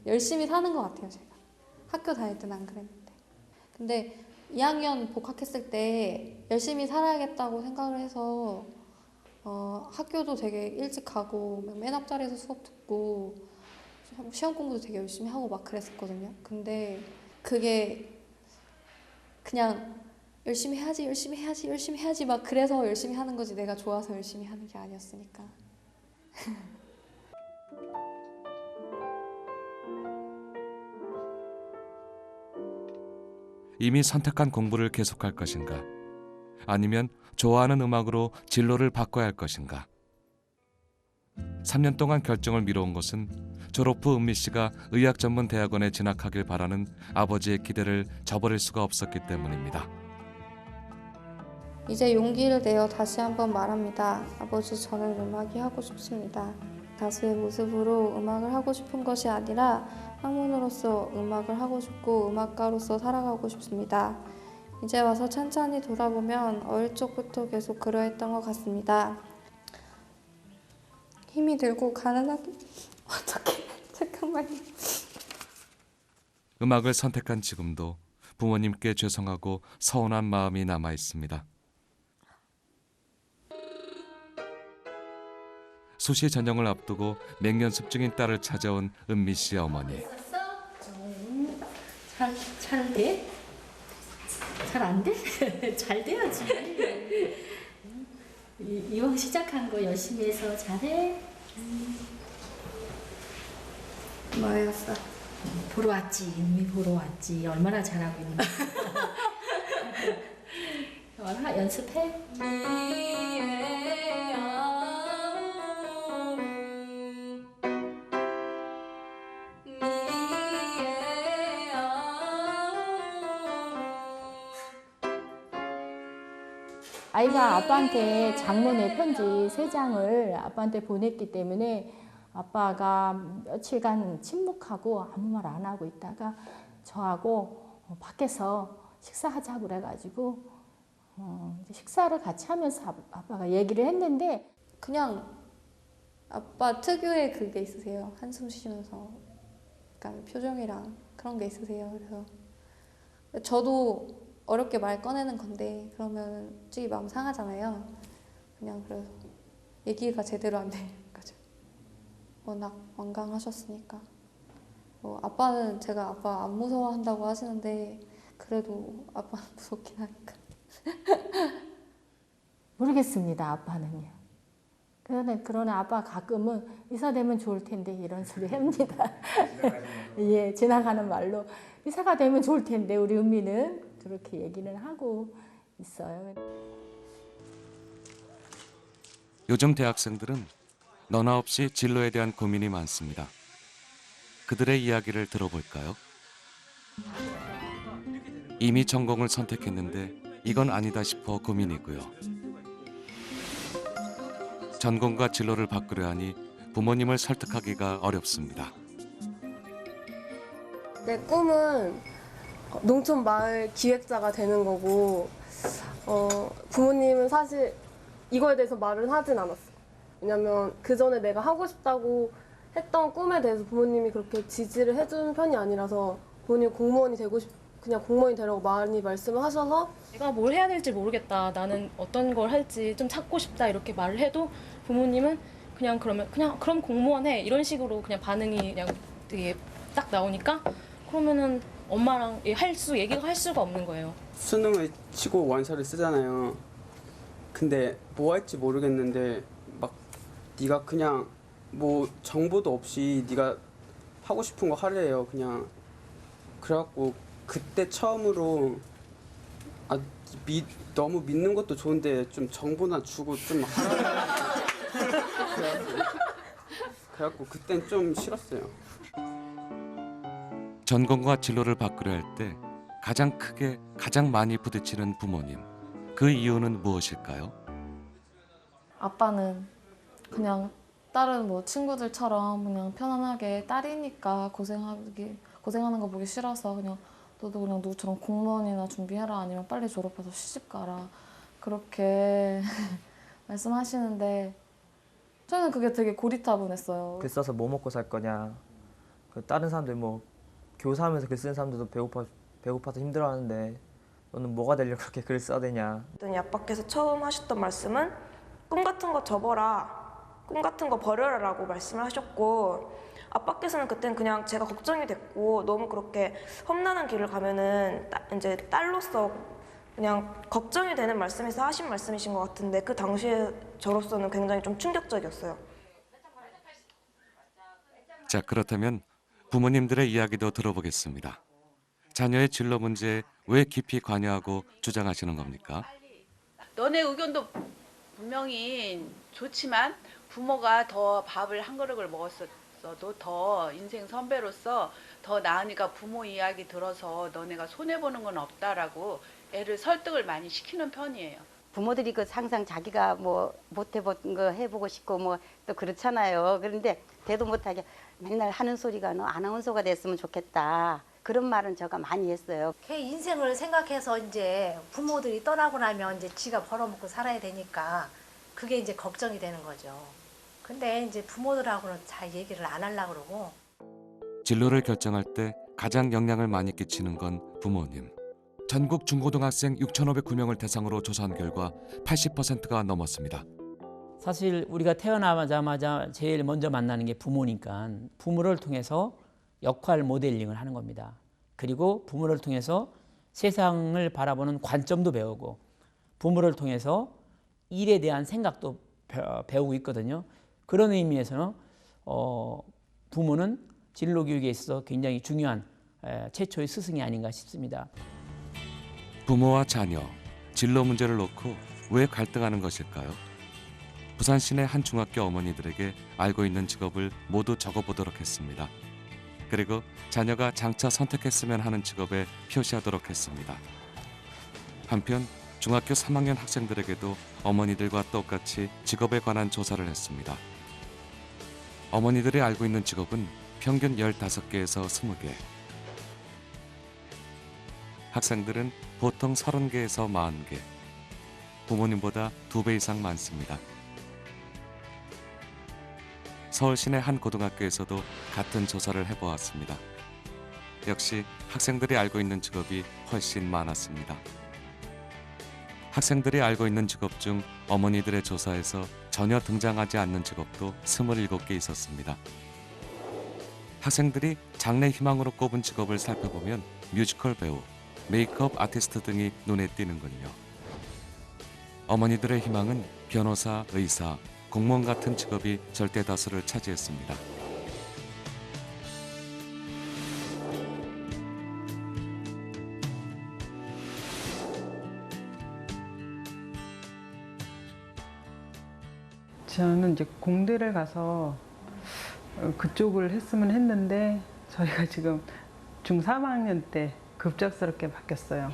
열심히 사는 것 같아요, 제가. 학교 다닐 때는 안 그랬는데. 근데 2학년 복학했을 때 열심히 살아야겠다고 생각을 해서 학교도 되게 일찍 가고 맨 앞자리에서 수업 듣고 시험 공부도 되게 열심히 하고 막 그랬었거든요. 근데 그게 그냥 열심히 해야지, 열심히 해야지, 열심히 해야지 막 그래서 열심히 하는 거지 내가 좋아서 열심히 하는 게 아니었으니까. 이미 선택한 공부를 계속할 것인가? 아니면 좋아하는 음악으로 진로를 바꿔야 할 것인가? 3년 동안 결정을 미뤄온 것은 졸업 후 은미 씨가 의학 전문 대학원에 진학하길 바라는 아버지의 기대를 저버릴 수가 없었기 때문입니다. 이제 용기를 내어 다시 한번 말합니다. 아버지, 저는 음악이 하고 싶습니다. 가수의 모습으로 음악을 하고 싶은 것이 아니라 학문으로서 음악을 하고 싶고 음악가로서 살아가고 싶습니다. 이제 와서 찬찬히 돌아보면 어릴 적부터 계속 그러했던 것 같습니다. 힘이 들고 가능하게 어떻게 잠깐만요. 음악을 선택한 지금도 부모님께 죄송하고 서운한 마음이 남아 있습니다. 수시 전형을 앞두고 맹연습 중인 딸을 찾아온 은미 씨 어머니. 잘 돼? 잘 안 돼? 잘 돼야지. 이왕 시작한 거 열심히 해서 잘해. 뭐였어? 보러 왔지. 은미 보러 왔지. 얼마나 잘하고 있는지. 연습해. 아이가 아빠한테 장문의 편지 3장을 아빠한테 보냈기 때문에 아빠가 며칠간 침묵하고 아무 말 안 하고 있다가 저하고 밖에서 식사하자고 그래가지고 이제 식사를 같이 하면서 아빠가 얘기를 했는데 그냥 아빠 특유의 그게 있으세요. 한숨 쉬면서 약간 표정이랑 그런 게 있으세요. 그래서 저도 어렵게 말 꺼내는 건데 그러면 솔직히 마음 상하잖아요. 그냥 그래서 얘기가 제대로 안 되는 거죠. 워낙 완강하셨으니까. 아빠는 제가 아빠 안 무서워한다고 하시는데 그래도 아빠는 무섭긴 하니까. 모르겠습니다. 아빠는요. 그러나 아빠 가끔은 의사 되면 좋을 텐데 이런 소리 합니다. 예, 지나가는 말로 의사가 되면 좋을 텐데 우리 은미는 그렇게 얘기는 하고 있어요. 요즘 대학생들은 너나 없이 진로에 대한 고민이 많습니다. 그들의 이야기를 들어볼까요? 이미 전공을 선택했는데 이건 아니다 싶어 고민이고요. 전공과 진로를 바꾸려 하니 부모님을 설득하기가 어렵습니다. 내 꿈은 농촌 마을 기획자가 되는 거고 부모님은 사실 이거에 대해서 말을 하진 않았어. 왜냐면 그 전에 내가 하고 싶다고 했던 꿈에 대해서 부모님이 그렇게 지지를 해주는 편이 아니라서 부모님 공무원이 되고 그냥 공무원이 되라고 많이 말씀을 하셔서 내가 뭘 해야 될지 모르겠다. 나는 어떤 걸 할지 좀 찾고 싶다. 이렇게 말을 해도 부모님은 그냥 그럼 공무원 해. 이런 식으로 그냥 반응이 그냥 되게 딱 나오니까 그러면은 엄마랑 얘기가 할 수가 없는 거예요. 수능을 치고 원서를 쓰잖아요. 근데 뭐 할지 모르겠는데 막 네가 그냥 뭐 정보도 없이 네가 하고 싶은 거 하래요. 그냥 그래갖고 그때 처음으로 너무 믿는 것도 좋은데 좀 정보나 주고 좀 하라. 그래갖고 그땐 좀 싫었어요. 전공과 진로를 바꾸려 할 때 가장 많이 부딪히는 부모님. 그 이유는 무엇일까요? 아빠는 그냥 다른 뭐 친구들처럼 그냥 편안하게 딸이니까 고생하는 거 보기 싫어서 그냥 너도 그냥 누구처럼 공무원이나 준비해라 아니면 빨리 졸업해서 시집 가라 그렇게 말씀하시는데 저는 그게 되게 고리타분했어요. 글 써서 뭐 먹고 살 거냐, 다른 사람들 뭐 교사하면서 글 쓰는 사람들도 배고파서 힘들어하는데 너는 뭐가 되려고 그렇게 글을 써야 되냐. 아빠께서 처음 하셨던 말씀은 꿈 같은 거 접어라, 꿈 같은 거 버려라라고 말씀을 하셨고, 아빠께서는 그땐 그냥 제가 걱정이 됐고 너무 그렇게 험난한 길을 가면은 이제 딸로서 그냥 걱정이 되는 말씀에서 하신 말씀이신 것 같은데, 그 당시에 저로서는 굉장히 좀 충격적이었어요. 자, 그렇다면 부모님들의 이야기도 들어보겠습니다. 자녀의 진로 문제에 왜 깊이 관여하고 주장하시는 겁니까? 너네 의견도 분명히 좋지만 부모가 더 밥을 한 그릇을 먹었어도 더 인생 선배로서 더 나으니까 부모 이야기 들어서 너네가 손해보는 건 없다라고 애를 설득을 많이 시키는 편이에요. 부모들이 그 항상 자기가 뭐 못 해본 거 해보고 싶고 뭐 또 그렇잖아요. 그런데 대도 못하게 맨날 하는 소리가 너 아나운서가 됐으면 좋겠다. 그런 말은 제가 많이 했어요. 걔 인생을 생각해서 이제 부모들이 떠나고 나면 이제 지가 벌어먹고 살아야 되니까 그게 이제 걱정이 되는 거죠. 근데 이제 부모들하고는 잘 얘기를 안 하려고 그러고. 진로를 결정할 때 가장 영향을 많이 끼치는 건 부모님. 전국 중고등학생 6,509명을 대상으로 조사한 결과 80%가 넘었습니다. 사실 우리가 태어나자마자 제일 먼저 만나는 게 부모니까 부모를 통해서 역할 모델링을 하는 겁니다. 그리고 부모를 통해서 세상을 바라보는 관점도 배우고 부모를 통해서 일에 대한 생각도 배우고 있거든요. 그런 의미에서는 부모는 진로 교육에 있어서 굉장히 중요한 최초의 스승이 아닌가 싶습니다. 부모와 자녀, 진로 문제를 놓고 왜 갈등하는 것일까요? 부산 시내 한 중학교 어머니들에게 알고 있는 직업을 모두 적어보도록 했습니다. 그리고 자녀가 장차 선택했으면 하는 직업에 표시하도록 했습니다. 한편 중학교 3학년 학생들에게도 어머니들과 똑같이 직업에 관한 조사를 했습니다. 어머니들이 알고 있는 직업은 평균 15개에서 20개. 학생들은 보통 30개에서 40개. 부모님보다 2배 이상 많습니다. 서울 시내 한 고등학교에서도 같은 조사를 해보았습니다. 역시 학생들이 알고 있는 직업이 훨씬 많았습니다. 학생들이 알고 있는 직업 중 어머니들의 조사에서 전혀 등장하지 않는 직업도 27개 있었습니다. 학생들이 장래 희망으로 꼽은 직업을 살펴보면 뮤지컬 배우, 메이크업 아티스트 등이 눈에 띄는군요. 어머니들의 희망은 변호사, 의사, 공무원 같은 직업이 절대 다수를 차지했습니다. 저는 이제 공대를 가서 그쪽을 했으면 했는데 저희가 지금 중3학년 때 급작스럽게 바뀌었어요.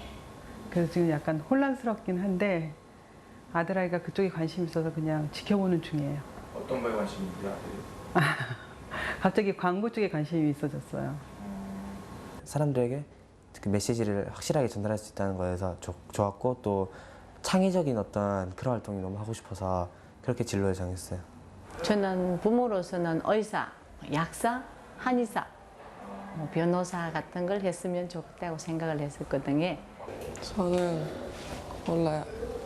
그래서 지금 약간 혼란스럽긴 한데 아들아이가 그쪽에 관심이 있어서 그냥 지켜보는 중이에요. 어떤 거에 관심이 있어요? 갑자기 광고 쪽에 관심이 있어졌어요. 사람들에게 그 메시지를 확실하게 전달할 수 있다는 거에서 좋았고, 또 창의적인 어떤 그런 활동이 너무 하고 싶어서 그렇게 진로를 정했어요. 저는 부모로서는 의사, 약사, 한의사, 변호사 같은 걸 했으면 좋겠다고 생각을 했었거든요. 저는 원래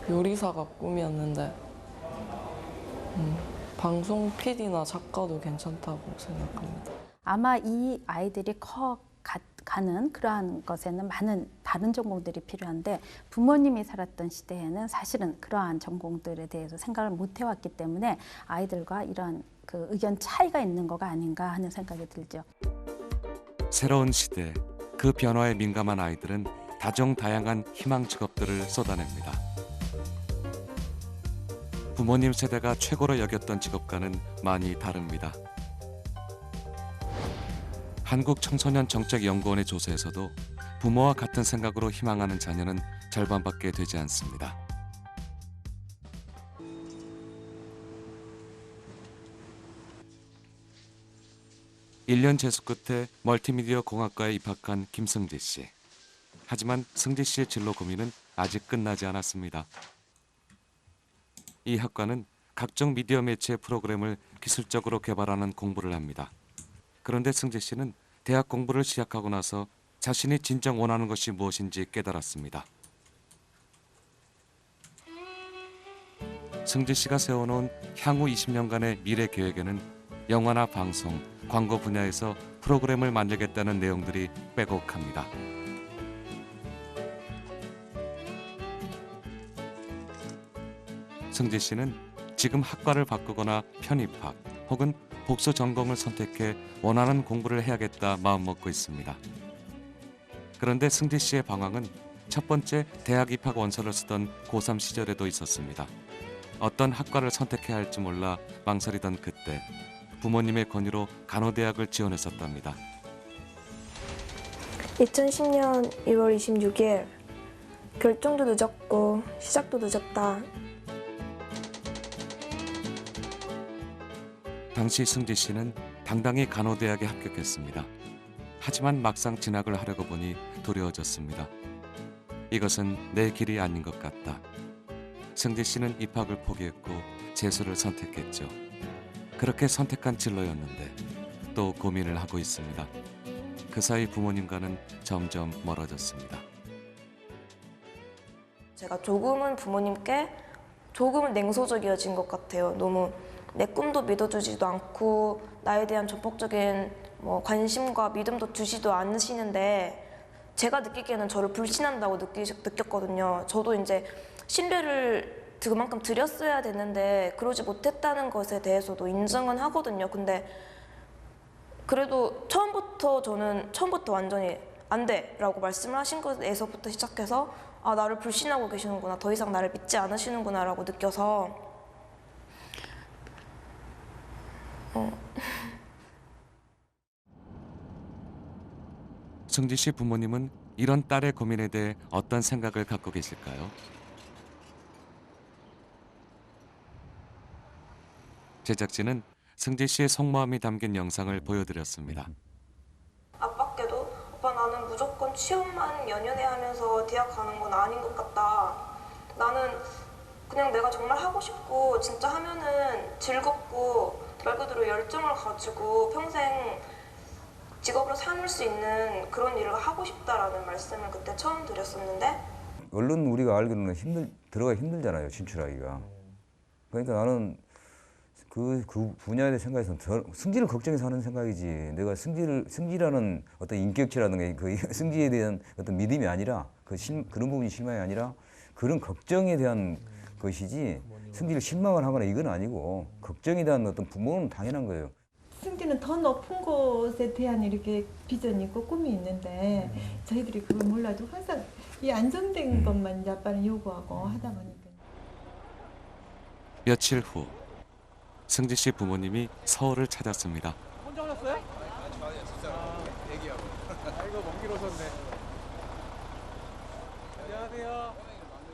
요리사가 꿈이었는데 방송 PD나 작가도 괜찮다고 생각합니다. 아마 이 아이들이 가는 그러한 것에는 많은 다른 전공들이 필요한데 부모님이 살았던 시대에는 사실은 그러한 전공들에 대해서 생각을 못 해왔기 때문에 아이들과 이런 그 의견 차이가 있는 거가 아닌가 하는 생각이 들죠. 새로운 시대, 그 변화에 민감한 아이들은 다종다양한 희망 직업들을 쏟아냅니다. 부모님 세대가 최고로 여겼던 직업과는 많이 다릅니다. 한국청소년정책연구원의 조사에서도 부모와 같은 생각으로 희망하는 자녀는 절반밖에 되지 않습니다. (1년) 재수 끝에 멀티미디어 공학과에 입학한 김승지 씨. 하지만 승지 씨의 진로 고민은 아직 끝나지 않았습니다. 이 학과는 각종 미디어 매체 프로그램을 기술적으로 개발하는 공부를 합니다. 그런데 승재 씨는 대학 공부를 시작하고 나서 자신이 진정 원하는 것이 무엇인지 깨달았습니다. 승지 씨가 세워놓은 향후 20년간의 미래 계획에는 영화나 방송, 광고 분야에서 프로그램을 만들겠다는 내용들이 빼곡합니다. 승지 씨는 지금 학과를 바꾸거나 편입학 혹은 복수 전공을 선택해 원하는 공부를 해야겠다 마음먹고 있습니다. 그런데 승지 씨의 방황은 첫 번째 대학 입학 원서를 쓰던 고3 시절에도 있었습니다. 어떤 학과를 선택해야 할지 몰라 망설이던 그때 부모님의 권유로 간호대학을 지원했었답니다. 2010년 1월 26일 결정도 늦었고 시작도 늦었다. 당시 승지 씨는 당당히 간호대학에 합격했습니다. 하지만 막상 진학을 하려고 보니 두려워졌습니다. 이것은 내 길이 아닌 것 같다. 승지 씨는 입학을 포기했고 재수를 선택했죠. 그렇게 선택한 진로였는데 또 고민을 하고 있습니다. 그 사이 부모님과는 점점 멀어졌습니다. 제가 조금은 부모님께 조금은 냉소적이어진 것 같아요. 너무 내 꿈도 믿어주지도 않고 나에 대한 전폭적인 관심과 믿음도 주지도 않으시는데 제가 느끼기에는 저를 불신한다고 느꼈거든요. 저도 이제 신뢰를 그만큼 드렸어야 되는데 그러지 못했다는 것에 대해서도 인정은 하거든요. 근데 그래도 처음부터 완전히 안 돼! 라고 말씀을 하신 것에서부터 시작해서 아, 나를 불신하고 계시는구나. 더 이상 나를 믿지 않으시는구나 라고 느껴서 승지 씨 부모님은 이런 딸의 고민에 대해 어떤 생각을 갖고 계실까요? 제작진은 승지 씨의 속마음이 담긴 영상을 보여드렸습니다. 아빠께도 오빠 나는 무조건 취업만 연연해 하면서 대학 가는 건 아닌 것 같다. 나는 그냥 내가 정말 하고 싶고 진짜 하면은 즐겁고 말 그대로 열정을 가지고 평생 직업으로 삼을 수 있는 그런 일을 하고 싶다라는 말씀을 그때 처음 드렸었는데 얼른 우리가 알기로는 들어가기 힘들잖아요, 진출하기가. 그러니까 나는 그 분야에 대해 생각해서 승지를 걱정해서 하는 생각이지. 내가 승지라는 어떤 인격체라든가 그 승지에 대한 어떤 믿음이 아니라 그런 부분이 실망이 아니라 그런 걱정에 대한 것이지 승지를 실망을 하거나 이건 아니고 걱정에 대한 어떤 부모는 당연한 거예요. 승지는 더 높은 곳에 대한 이렇게 비전이 있고 꿈이 있는데 저희들이 그걸 몰라도 항상 이 안정된 것만 이제 아빠는 요구하고 하다 보니까. 며칠 후 승지 씨 부모님이 서울을 찾았습니다. 혼자 오셨어요? 대기하고. 아이고 먼 길 오셨네. 안녕하세요.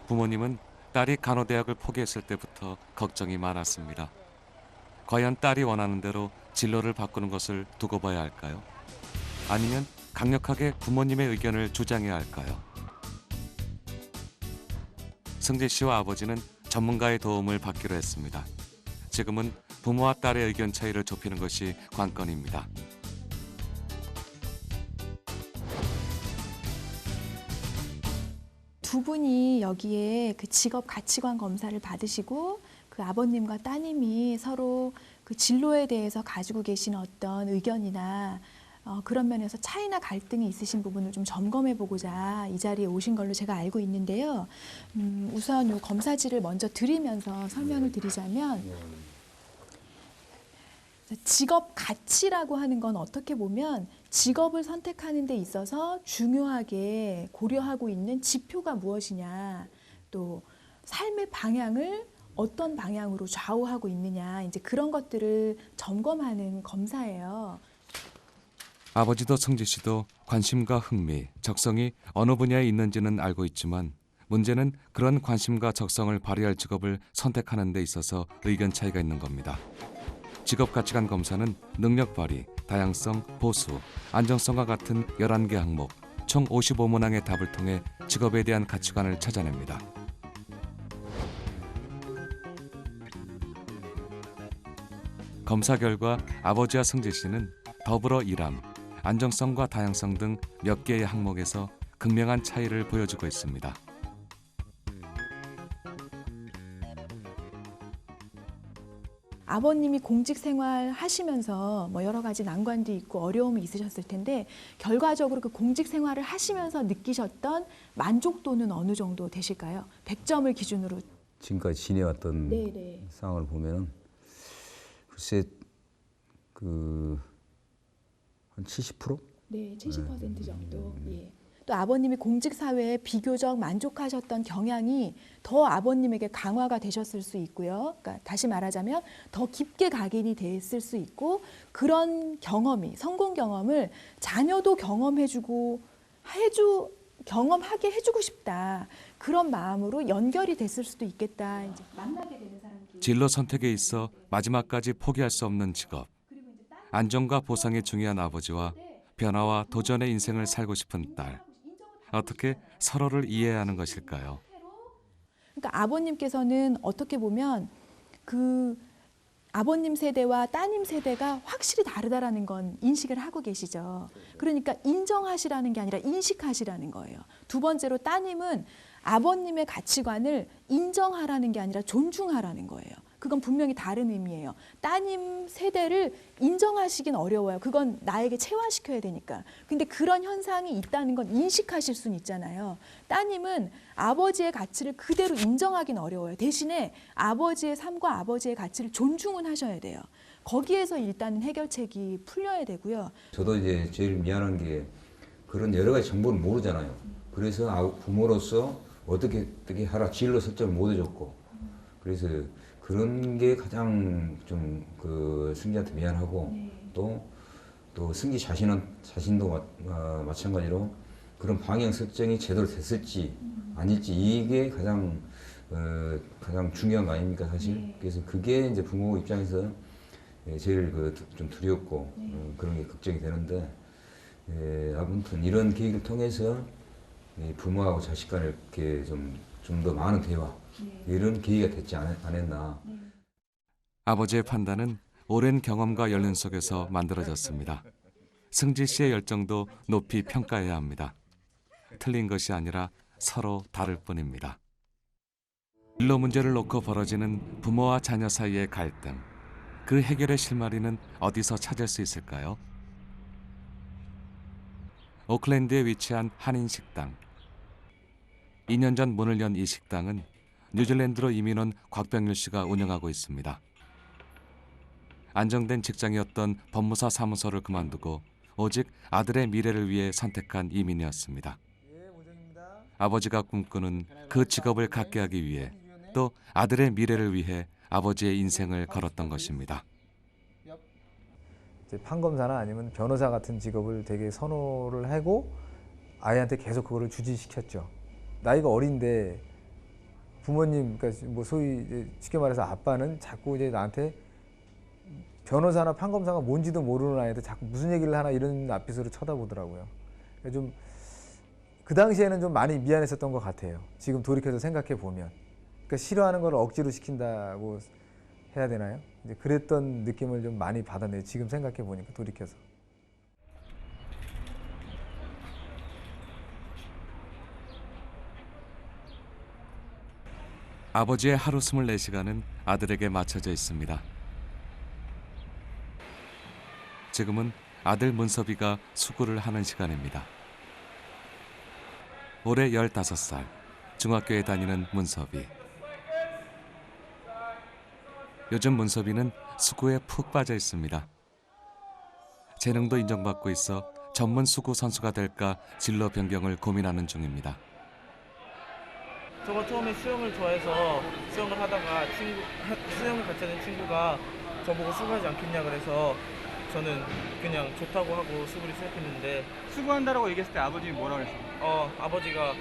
부모님은 딸이 간호대학을 포기했을 때부터 걱정이 많았습니다. 과연 딸이 원하는 대로 진로를 바꾸는 것을 두고 봐야 할까요? 아니면 강력하게 부모님의 의견을 주장해야 할까요? 승지 씨와 아버지는 전문가의 도움을 받기로 했습니다. 지금은 부모와 딸의 의견 차이를 좁히는 것이 관건입니다. 두 분이 여기에 그 직업 가치관 검사를 받으시고 그 아버님과 따님이 서로 그 진로에 대해서 가지고 계신 어떤 의견이나 그런 면에서 차이나 갈등이 있으신 부분을 좀 점검해 보고자 이 자리에 오신 걸로 제가 알고 있는데요. 우선 요 검사지를 먼저 드리면서 설명을 드리자면 직업 가치라고 하는 건 어떻게 보면 직업을 선택하는 데 있어서 중요하게 고려하고 있는 지표가 무엇이냐, 또 삶의 방향을 어떤 방향으로 좌우하고 있느냐, 이제 그런 것들을 점검하는 검사예요. 아버지도 승지 씨도 관심과 흥미, 적성이 어느 분야에 있는지는 알고 있지만 문제는 그런 관심과 적성을 발휘할 직업을 선택하는 데 있어서 의견 차이가 있는 겁니다. 직업 가치관 검사는 능력 발휘, 다양성, 보수, 안정성과 같은 11개 항목, 총 55문항의 답을 통해 직업에 대한 가치관을 찾아냅니다. 검사 결과 아버지와 승지 씨는 더불어 일함, 안정성과 다양성 등 몇 개의 항목에서 극명한 차이를 보여주고 있습니다. 아버님이 공직 생활 하시면서 뭐 여러 가지 난관도 있고 어려움이 있으셨을 텐데 결과적으로 그 공직 생활을 하시면서 느끼셨던 만족도는 어느 정도 되실까요? 100점을 기준으로. 지금까지 지내왔던 네네. 상황을 보면은 글쎄 한 70%? 네, 70% 정도. 예. 또 아버님이 공직 사회에 비교적 만족하셨던 경향이 더 아버님에게 강화가 되셨을 수 있고요. 그러니까 다시 말하자면 더 깊게 각인이 됐을 수 있고 그런 경험이 성공 경험을 자녀도 경험하게 해주고 싶다. 그런 마음으로 연결이 됐을 수도 있겠다. 이제 만나게 되는 사람들이. 진로 선택에 있어 마지막까지 포기할 수 없는 직업. 안정과 보상이 중요한 아버지와 변화와 도전의 인생을 살고 싶은 딸. 어떻게 서로를 이해하는 것일까요? 그러니까 아버님께서는 어떻게 보면 그 아버님 세대와 따님 세대가 확실히 다르다라는 건 인식을 하고 계시죠. 그러니까 인정하시라는 게 아니라 인식하시라는 거예요. 두 번째로 따님은 아버님의 가치관을 인정하라는 게 아니라 존중하라는 거예요. 그건 분명히 다른 의미예요. 따님 세대를 인정하시긴 어려워요. 그건 나에게 체화시켜야 되니까. 근데 그런 현상이 있다는 건 인식하실 수는 있잖아요. 따님은 아버지의 가치를 그대로 인정하긴 어려워요. 대신에 아버지의 삶과 아버지의 가치를 존중은 하셔야 돼요. 거기에서 일단은 해결책이 풀려야 되고요. 저도 이제 제일 미안한 게 그런 여러 가지 정보를 모르잖아요. 그래서 부모로서 어떻게 하라 진로 설정을 못 해줬고 그래서 그런 게 가장 좀 그 승기한테 미안하고 또 승기 자신도 마찬가지로 그런 방향 설정이 제대로 됐을지 아닐지 이게 가장 중요한 거 아닙니까 사실. 그래서 그게 이제 부모 입장에서 제일 좀 두렵고 그런 게 걱정이 되는데 아무튼 이런 계기를 통해서 부모하고 자식 간에 이렇게 좀 더 많은 대화 이런 계기가 됐지 않았나. 아버지의 판단은 오랜 경험과 연륜 속에서 만들어졌습니다. 승지 씨의 열정도 높이 평가해야 합니다. 틀린 것이 아니라 서로 다를 뿐입니다. 진로 문제를 놓고 벌어지는 부모와 자녀 사이의 갈등. 그 해결의 실마리는 어디서 찾을 수 있을까요? 오클랜드에 위치한 한인 식당. 2년 전 문을 연 이 식당은 뉴질랜드로 이민 온 곽병률 씨가 운영하고 있습니다. 안정된 직장이었던 법무사 사무소를 그만두고 오직 아들의 미래를 위해 선택한 이민이었습니다. 아버지가 꿈꾸는 그 직업을 갖게 하기 위해 또 아들의 미래를 위해 아버지의 인생을 걸었던 것입니다. 판검사나 아니면 변호사 같은 직업을 되게 선호를 하고 아이한테 계속 그거를 주지시켰죠. 나이가 어린데 부모님, 그러니까 뭐 소위 쉽게 말해서 아빠는 자꾸 이제 나한테 변호사나 판검사가 뭔지도 모르는 아이한테 자꾸 무슨 얘기를 하나 이런 낯빛으로 쳐다보더라고요. 좀 그 당시에는 좀 많이 미안했었던 것 같아요. 지금 돌이켜서 생각해 보면, 그러니까 싫어하는 걸 억지로 시킨다고 해야 되나요? 이제 그랬던 느낌을 좀 많이 받았네요. 지금 생각해 보니까 돌이켜서. 아버지의 하루 24시간은 아들에게 맞춰져 있습니다. 지금은 아들 문섭이가 수구를 하는 시간입니다. 올해 15살, 중학교에 다니는 문섭이. 요즘 문섭이는 수구에 푹 빠져 있습니다. 재능도 인정받고 있어 전문 수구 선수가 될까 진로 변경을 고민하는 중입니다. 저가 처음에 수영을 좋아해서 수영을 하다가 수영을 같이 하는 친구가 저보고 수구하지 않겠냐 그래서 저는 그냥 좋다고 하고 수구를 시작했는데 수구한다라고 얘기했을 때 아버님이 뭐라고 했어요? 아버지가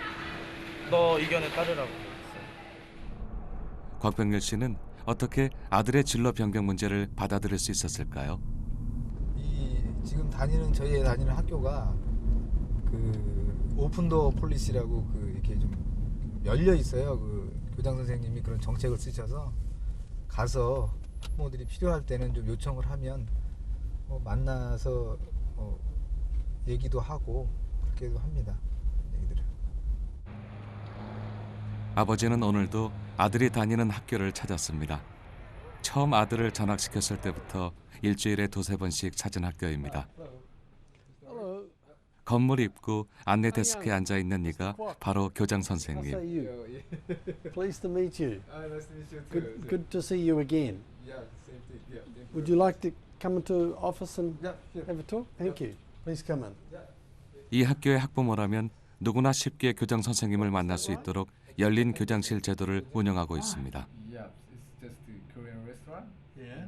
너 의견에 따르라고 했어요. 곽병렬 씨는 어떻게 아들의 진로 변경 문제를 받아들일 수 있었을까요? 지금 저희 다니는 학교가 그 오픈도어 폴리시라고 그 이렇게 좀 열려 있어요. 그 교장 선생님이 그런 정책을 쓰셔서 가서 학부모들이 필요할 때는 좀 요청을 하면 만나서 얘기도 하고 그렇게도 합니다. 얘기들을. 아버지는 오늘도 아들이 다니는 학교를 찾았습니다. 처음 아들을 전학시켰을 때부터 일주일에 2-3번씩 찾은 학교입니다. 건물 입구 안내 데스크에 앉아 있는 이가 바로 교장 선생님. Pleased to meet you. Nice to meet you too. Good to see you again. Yeah, same thing. Yeah, thank you. Would you like to come into office and Yeah, sure. have a talk? Thank you. Please come in. 이 학교의 학부모라면 누구나 쉽게 교장 선생님을 만날 수 있도록 열린 교장실 제도를 운영하고 있습니다. Yeah, it's just a Korean restaurant. Yeah.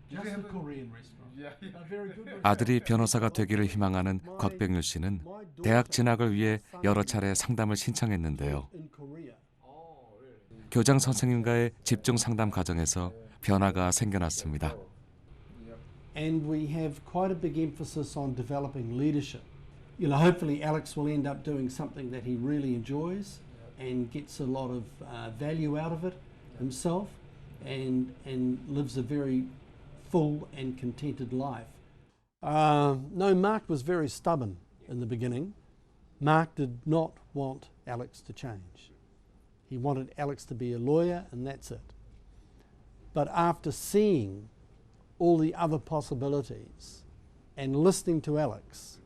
Do Just you a have Korean restaurant. Yeah, yeah. A very good restaurant. 아들이 변호사가 되기를 희망하는 곽백률 씨는 대학 진학을 위해 여러 차례 상담을 신청했는데요. In Korea. 교장 선생님과의 집중 상담 과정에서 변화가 생겨났습니다. And we have quite a big emphasis on developing leadership. You know, hopefully Alex will end up doing something that he really enjoys and gets a lot of value out of it himself and lives a very full and contented life. No, Mark was very stubborn in the beginning. Mark did not want Alex to change. He wanted Alex to be a lawyer and that's it. But after seeing all the other possibilities and listening to Alex,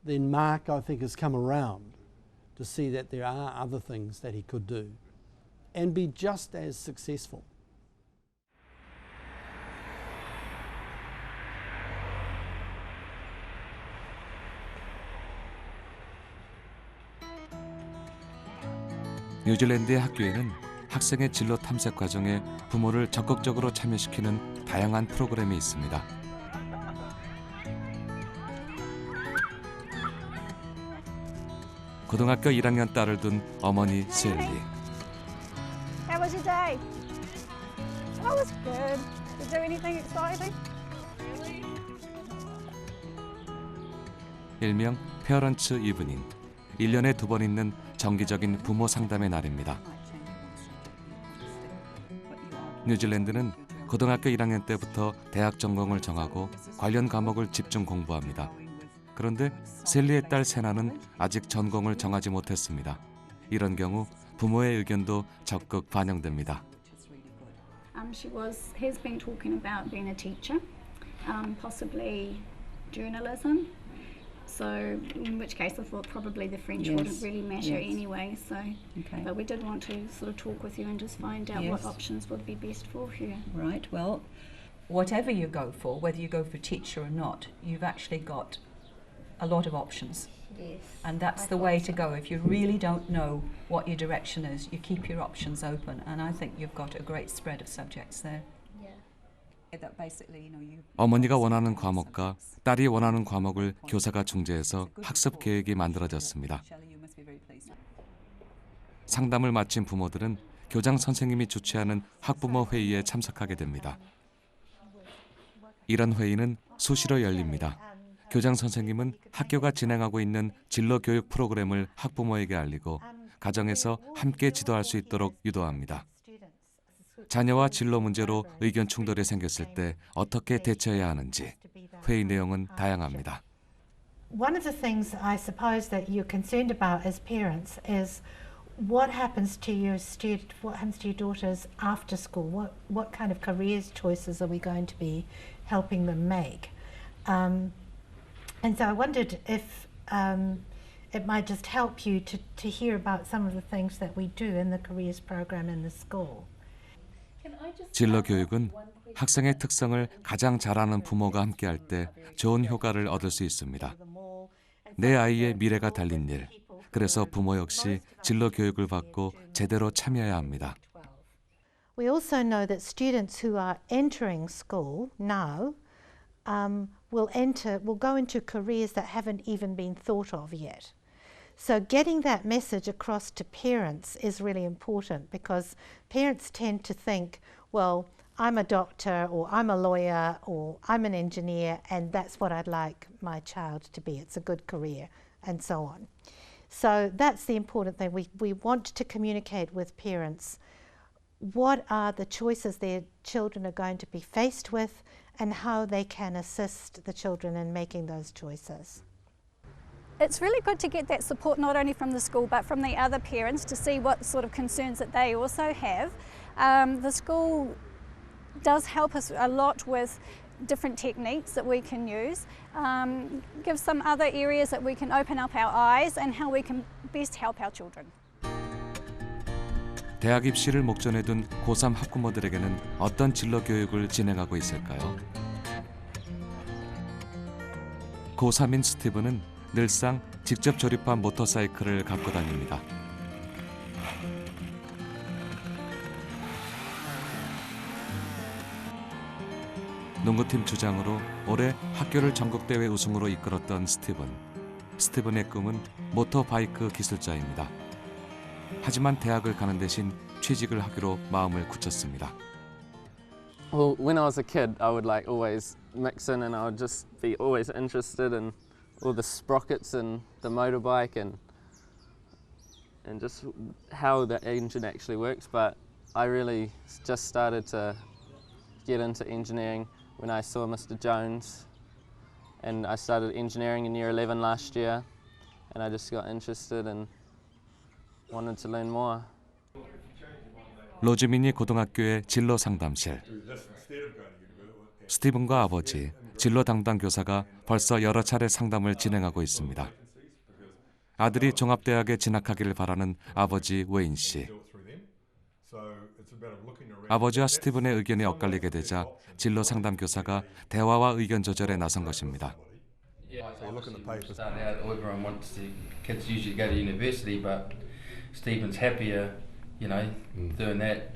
then Mark, I think, has come around to see that there are other things that he could do and be just as successful. 뉴질랜드의 학교에는 학생의 진로 탐색 과정에 부모를 적극적으로 참여시키는 다양한 프로그램이 있습니다. 고등학교 1학년 딸을 둔 어머니 셀리. How was your day? Oh, it was good. Did you do anything exciting? 일명 페어런츠 이브닝. 1년에 2번 있는 정기적인 부모 상담의 날입니다. 뉴질랜드는 고등학교 1학년 때부터 대학 전공을 정하고 관련 과목을 집중 공부합니다. 그런데 셀리의 딸 세나는 아직 전공을 정하지 못했습니다. 이런 경우 부모의 의견도 적극 반영됩니다. She has been talking about being a teacher, possibly journalism. So, in which case I thought probably the French wouldn't really matter anyway. So, but we did want to sort of talk with you and just find out what options would be best for her. Right. Well, whatever you go for, whether you go for teacher or not, you've actually got a lot of options. Yes. And that's the way to go. If you really don't know what your direction is, you keep your options open. And I think you've got a great spread of subjects there. 어머니가 원하는 과목과 딸이 원하는 과목을 교사가 중재해서 학습 계획이 만들어졌습니다. 상담을 마친 부모들은 교장 선생님이 주최하는 학부모 회의에 참석하게 됩니다. 이런 회의는 수시로 열립니다. 교장 선생님은 학교가 진행하고 있는 진로 교육 프로그램을 학부모에게 알리고 가정에서 함께 지도할 수 있도록 유도합니다. 자녀와 진로 문제로 의견 충돌이 생겼을 때 어떻게 대처해야 하는지 회의 내용은 다양합니다. One of the things I suppose that you're concerned about as parents is what happens to your student, what happens to your daughters after school? What kind of careers choices are we going to be helping them make? And so I wondered if it might just help you to hear about some of the things that we do in the careers program in the school. 진로 교육은 학생의 특성을 가장 잘 아는 부모가 함께할 때 좋은 효과를 얻을 수 있습니다. 내 아이의 미래가 달린 일, 그래서 부모 역시 진로 교육을 받고 제대로 참여해야 합니다. We also know that students who are entering school now will go into careers that haven't even been thought of yet. So getting that message across to parents is really important because parents tend to think, well, I'm a doctor or I'm a lawyer or I'm an engineer and that's what I'd like my child to be. It's a good career and so on. So that's the important thing. We want to communicate with parents what are the choices their children are going to be faced with and how they can assist the children in making those choices. it's really good to get that support not only from the school but from the other parents to see what sort of concerns that they also have. The school does help us a lot with different techniques that we can use, give some other areas that we can open up our eyes and how we can best help our children. 대학 입시를 목전에 둔 고3 학부모들에게는 어떤 진로 교육을 진행하고 있을까요? 고3인 스티븐은 늘상 직접 조립한 모터사이클을 갖고 다닙니다. 농구팀 주장으로 올해 학교를 전국대회 우승으로 이끌었던 스티븐. 스티븐의 꿈은 모터바이크 기술자입니다. 하지만 대학을 가는 대신 취직을 하기로 마음을 굳혔습니다. Well, when I was a kid, I would like always mix in, and I would just be always interested in all the sprockets and the motorbike and just how the engine actually works. But I really just started to get into engineering when I saw Mr. Jones, and I started engineering in year 11 last year, and I just got interested and wanted to learn more. 로즈미니 고등학교의 진로 상담실. 스티븐과 아버지, 진로 담당 교사가 벌써 여러 차례 상담을 진행하고 있습니다. 아들이 종합대학에 진학하기를 바라는 아버지 웨인 씨. 아버지와 스티븐의 의견이 엇갈리게 되자 진로 상담 교사가 대화와 의견 조절에 나선 것입니다. Everyone wants the kids usually go to university, but Stephen's happier, you know, doing that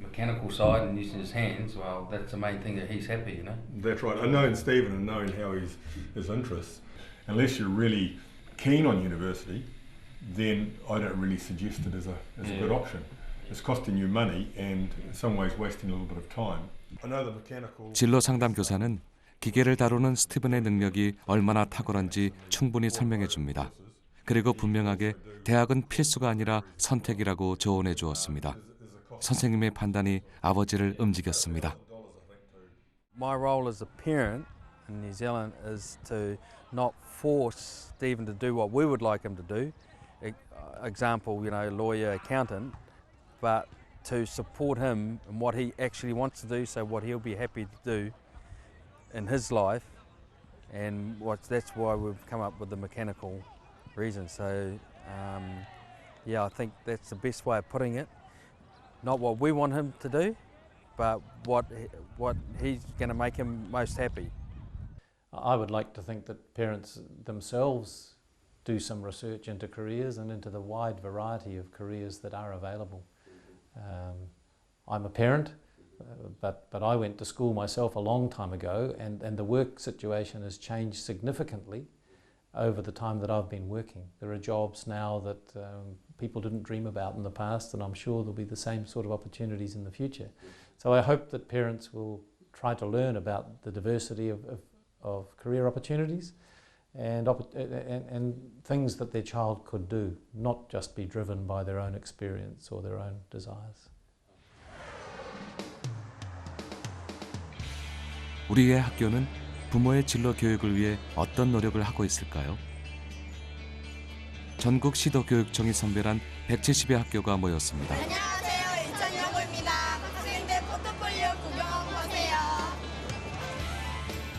mechanical side and using his hands. Well, that's the main thing, that he's happy, you know. That's right. And knowing Stephen and knowing how his interests, unless you're really keen on university, then I don't really suggest it as a good option. It's costing you money and in some ways wasting a little bit of time. I know the mechanical. 진로 상담 교사는 기계를 다루는 스티븐의 능력이 얼마나 탁월한지 충분히 설명해 줍니다. 그리고 분명하게 대학은 필수가 아니라 선택이라고 조언해 주었습니다. 선생님의 판단이 아버지를 움직였습니다. My role as a parent in New Zealand is to not force Stephen to do what we would like him to do. Example, you know, lawyer, accountant, but to support him in what he actually wants to do, so what he'll be happy to do in his life, and that's why we've come up with the mechanical reason. So, yeah, I think that's the best way of putting it. Not what we want him to do, but what he's going to make him most happy. I would like to think that parents themselves do some research into careers and into the wide variety of careers that are available. I'm a parent, but I went to school myself a long time ago, and the work situation has changed significantly over the time that I've been working. There are jobs now that people didn't dream about in the past, and I'm sure there'll be the same sort of opportunities in the future. So I hope that parents will try to learn about the diversity of career opportunities and things that their child could do, not just be driven by their own experience or their own desires. 우리의 학교는 부모의 진로 교육을 위해 어떤 노력을 하고 있을까요? 전국 시도교육청이 선별한 170여 학교가 모였습니다. 안녕하세요. 인천여고입니다. 학생들 포트폴리오 구경 오세요.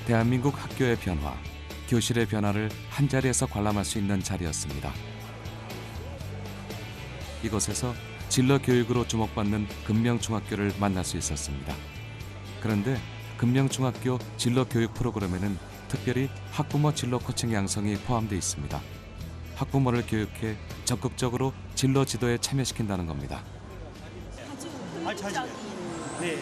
대한민국 학교의 변화, 교실의 변화를 한자리에서 관람할 수 있는 자리였습니다. 이곳에서 진로 교육으로 주목받는 금명중학교를 만날 수 있었습니다. 그런데 금명중학교 진로 교육 프로그램에는 특별히 학부모 진로 코칭 양성이 포함되어 있습니다. 학부모를 교육해 적극적으로 진로 지도에 참여시킨다는 겁니다. 알차지. 네.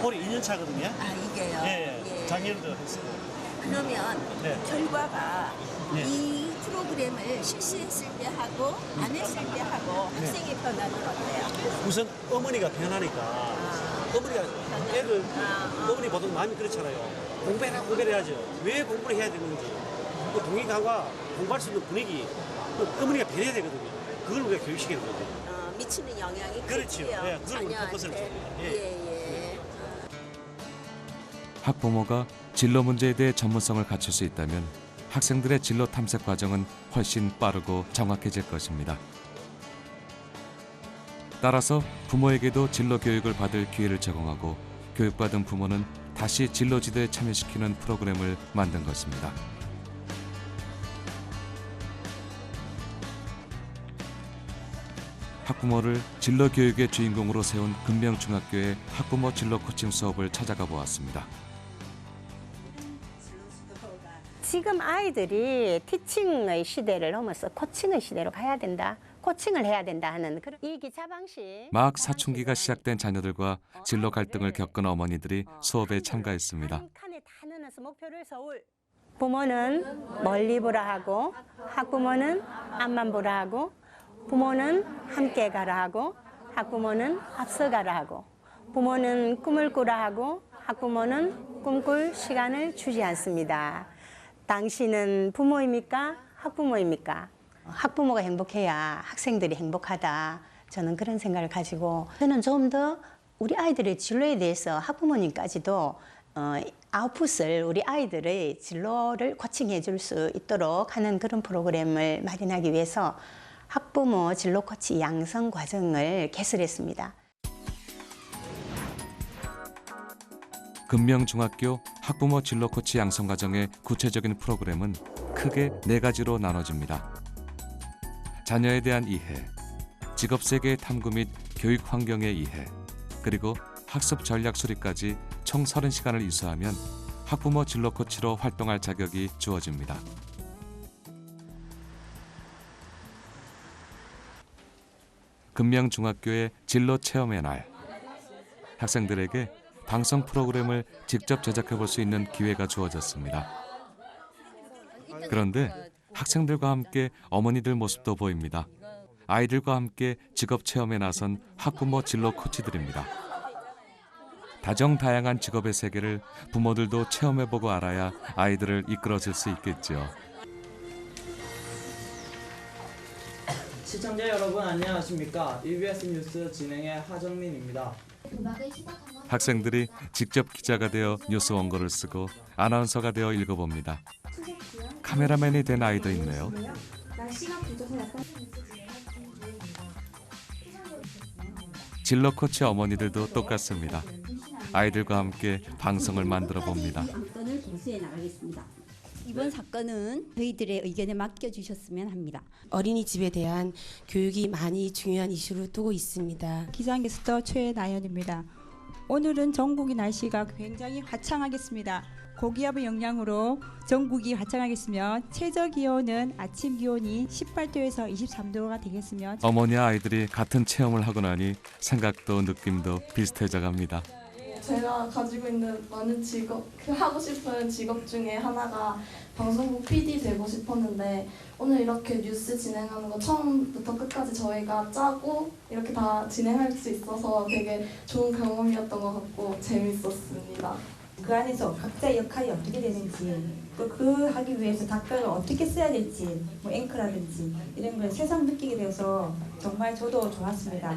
올해 2년 차거든요. 아, 이게요? 네. 작년도 했었고. 그러면 네. 결과가 네. 이 프로그램을 실시했을 때 하고 안 했을 때 하고 학생의 변화는 어때요? 우선 어머니가 변하니까 어머니가 애를 어머니 보통 마음이 그렇잖아요. 공부를 해야죠. 왜 공부를 해야 되는지 그 동의감과 공부할 수 있는 분위기 어머니가 변해야 되거든요. 그걸 우리가 교육시키는 거죠. 미치는 영향이 그렇죠. 크지요. 네, 그걸 우리 포커스를 줘요. 예. 학부모가 진로 문제에 대해 전문성을 갖출 수 있다면 학생들의 진로 탐색 과정은 훨씬 빠르고 정확해질 것입니다. 따라서 부모에게도 진로 교육을 받을 기회를 제공하고 교육받은 부모는 다시 진로지도에 참여시키는 프로그램을 만든 것입니다. 학부모를 진로 교육의 주인공으로 세운 금명중학교의 학부모 진로 코칭 수업을 찾아가 보았습니다. 지금 아이들이 티칭의 시대를 넘어서 코칭의 시대로 가야 된다. 코칭을 해야 된다 하는 그런 이 기차 방식. 막 사춘기가 시작된 자녀들과 진로 갈등을 겪은 어머니들이 수업에 참가했습니다. 목표를 서울. 부모는 멀리 보라 하고 학부모는 앞만 보라 하고 부모는 함께 가라 하고 학부모는 앞서 가라 하고 부모는 꿈을 꾸라 하고 학부모는 꿈꿀 시간을 주지 않습니다. 당신은 부모입니까? 학부모입니까? 학부모가 행복해야 학생들이 행복하다. 저는 그런 생각을 가지고 저는 좀 더 우리 아이들의 진로에 대해서 학부모님까지도 아웃풋을 우리 아이들의 진로를 코칭해 줄 수 있도록 하는 그런 프로그램을 마련하기 위해서 학부모 진로 코치 양성 과정을 개설했습니다. 금명중학교 학부모 진로 코치 양성 과정의 구체적인 프로그램은 크게 4가지로 나눠집니다. 자녀에 대한 이해, 직업 세계의 탐구 및 교육 환경의 이해, 그리고 학습 전략 수립까지 총 30시간을 이수하면 학부모 진로 코치로 활동할 자격이 주어집니다. 금명중학교의 진로 체험의 날, 학생들에게 방송 프로그램을 직접 제작해 볼 수 있는 기회가 주어졌습니다. 그런데 학생들과 함께 어머니들 모습도 보입니다. 아이들과 함께 직업 체험에 나선 학부모 진로 코치들입니다. 다정다양한 직업의 세계를 부모들도 체험해보고 알아야 아이들을 이끌어줄 수 있겠죠. 시청자 여러분 안녕하십니까? EBS 뉴스 진행의 하정민입니다. 학생들이 직접 기자가 되어 뉴스 원고를 쓰고 아나운서가 되어 읽어봅니다. 카메라맨이 된 아이도 있네요. 진로 코치 어머니들도 똑같습니다. 아이들과 함께 방송을 만들어 봅니다. 사건을 보수해 나가겠습니다. 이번 사건은 저희들의 의견에 맡겨주셨으면 합니다. 어린이집에 대한 교육이 많이 중요한 이슈로 두고 있습니다. 기상캐스터 최나연입니다. 오늘은 전국의 날씨가 굉장히 화창하겠습니다. 고기압의 영향으로 전국이 화창하겠으며 최저 기온은 아침 기온이 18도에서 23도가 되겠으며 어머니와 아이들이 같은 체험을 하고 나니 생각도 느낌도 비슷해져 갑니다. 제가 가지고 있는 많은 직업, 하고 싶은 직업 중에 하나가 방송국 PD 되고 싶었는데 오늘 이렇게 뉴스 진행하는 거 처음부터 끝까지 저희가 짜고 이렇게 다 진행할 수 있어서 되게 좋은 경험이었던 것 같고 재밌었습니다. 그 안에서 각자의 역할이 어떻게 되는지 또 그 하기 위해서 답변을 어떻게 써야 될지 뭐 앵커라든지 이런 걸 새삼 느끼게 되어서 정말 저도 좋았습니다.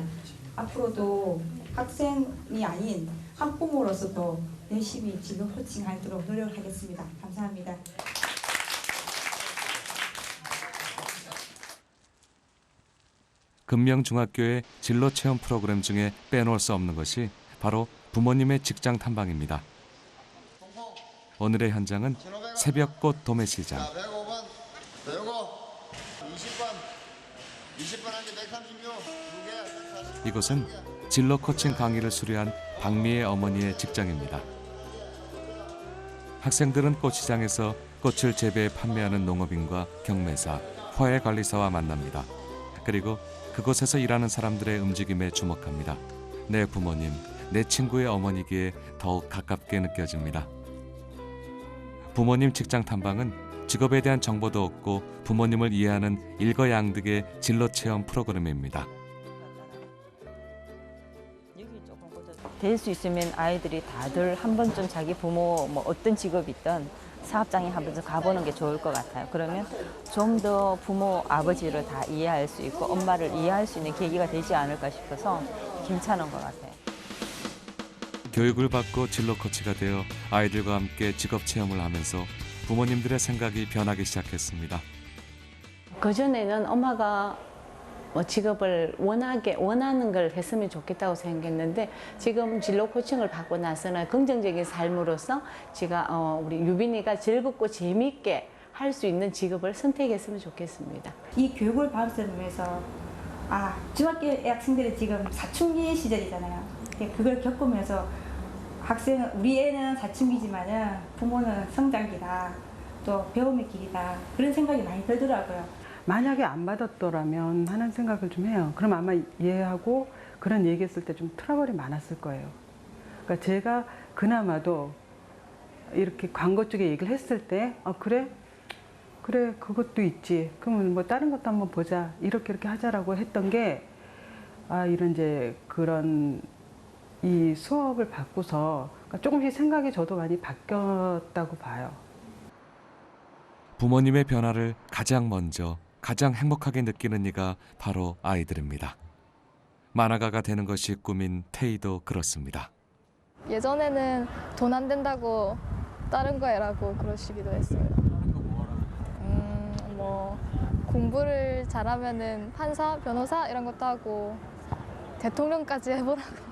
앞으로도 학생이 아닌 학부모로서도 열심히 진로 코칭하도록 노력하겠습니다. 감사합니다. 금명중학교의 진로 체험 프로그램 중에 빼놓을 수 없는 것이 바로 부모님의 직장 탐방입니다. 오늘의 현장은 새벽꽃 도매시장. 105번, 요거 20번 한개 136, 2개. 이곳은 진로 코칭 강의를 수료한 박미애 어머니의 직장입니다. 학생들은 꽃시장에서 꽃을 재배해 판매하는 농업인과 경매사, 화훼관리사와 만납니다. 그리고 그곳에서 일하는 사람들의 움직임에 주목합니다. 내 부모님, 내 친구의 어머니기에 더욱 가깝게 느껴집니다. 부모님 직장 탐방은 직업에 대한 정보도 얻고 부모님을 이해하는 일거양득의 진로 체험 프로그램입니다. 될 수 있으면 아이들이 다들 한 번쯤 자기 부모 뭐 어떤 직업이든 사업장에 한 번쯤 가보는 게 좋을 것 같아요. 그러면 좀 더 부모 아버지를 다 이해할 수 있고 엄마를 이해할 수 있는 계기가 되지 않을까 싶어서 괜찮은 것 같아요. 교육을 받고 진로 코치가 되어 아이들과 함께 직업 체험을 하면서 부모님들의 생각이 변하기 시작했습니다. 그전에는 엄마가 뭐 직업을 원하는 걸 했으면 좋겠다고 생각했는데 지금 진로 코칭을 받고 나서는 긍정적인 삶으로서 제가 우리 유빈이가 즐겁고 재미있게 할 수 있는 직업을 선택했으면 좋겠습니다. 이 교육을 받으면서 중학교 학생들이 지금 사춘기 시절이잖아요. 그걸 겪으면서 우리 애는 사춘기지만은 부모는 성장기다, 또 배움의 길이다, 그런 생각이 많이 들더라고요. 만약에 안 받았더라면 하는 생각을 좀 해요. 그럼 아마 얘하고 그런 얘기했을 때 좀 트러블이 많았을 거예요. 그러니까 제가 그나마도 이렇게 광고 쪽에 얘기를 했을 때 그래 그것도 있지. 그러면 뭐 다른 것도 한번 보자. 이렇게 하자라고 했던 게 이런 이제 그런 이 수업을 받고서 조금씩 생각이 저도 많이 바뀌었다고 봐요. 부모님의 변화를 가장 먼저 가장 행복하게 느끼는 이가 바로 아이들입니다. 만화가가 되는 것이 꿈인 태희도 그렇습니다. 예전에는 돈 안 된다고 다른 거 해라고 그러시기도 했어요. 뭐 공부를 잘하면은 판사, 변호사 이런 것도 하고 대통령까지 해보라고.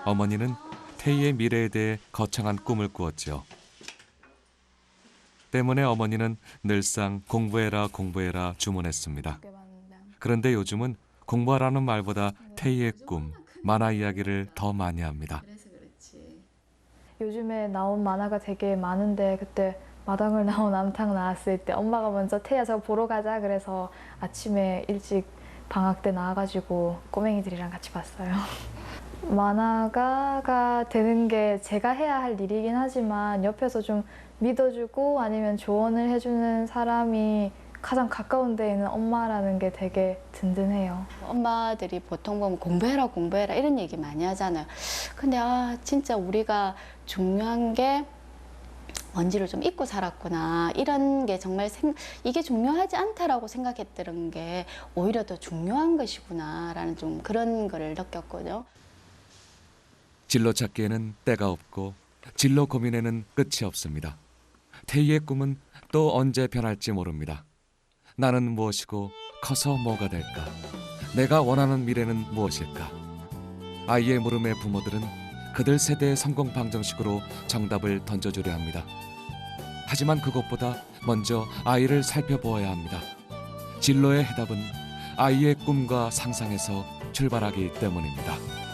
어머니는 태희의 미래에 대해 거창한 꿈을 꾸었죠. 때문에 어머니는 늘상 공부해라 주문했습니다. 그런데 요즘은 공부하라는 말보다 태희의 꿈, 만화 이야기를 더 많이 합니다. 요즘에 나온 만화가 되게 많은데 그때 마당을 나온 암탉 나왔을 때 엄마가 먼저 태희야 저거 보러 가자 그래서 아침에 일찍 방학 때 나와가지고 꼬맹이들이랑 같이 봤어요. 만화가가 되는 게 제가 해야 할 일이긴 하지만 옆에서 좀 믿어주고 아니면 조언을 해주는 사람이 가장 가까운 데 있는 엄마라는 게 되게 든든해요. 엄마들이 보통 보면 공부해라 이런 얘기 많이 하잖아요. 근데 진짜 우리가 중요한 게 뭔지를 좀 잊고 살았구나. 이런 게 정말 이게 중요하지 않다라고 생각했던 게 오히려 더 중요한 것이구나라는 좀 그런 거를 느꼈거든요. 진로 찾기에는 때가 없고 진로 고민에는 끝이 없습니다. 태희의 꿈은 또 언제 변할지 모릅니다. 나는 무엇이고 커서 뭐가 될까? 내가 원하는 미래는 무엇일까? 아이의 물음에 부모들은 그들 세대의 성공 방정식으로 정답을 던져주려 합니다. 하지만 그것보다 먼저 아이를 살펴보아야 합니다. 진로의 해답은 아이의 꿈과 상상에서 출발하기 때문입니다.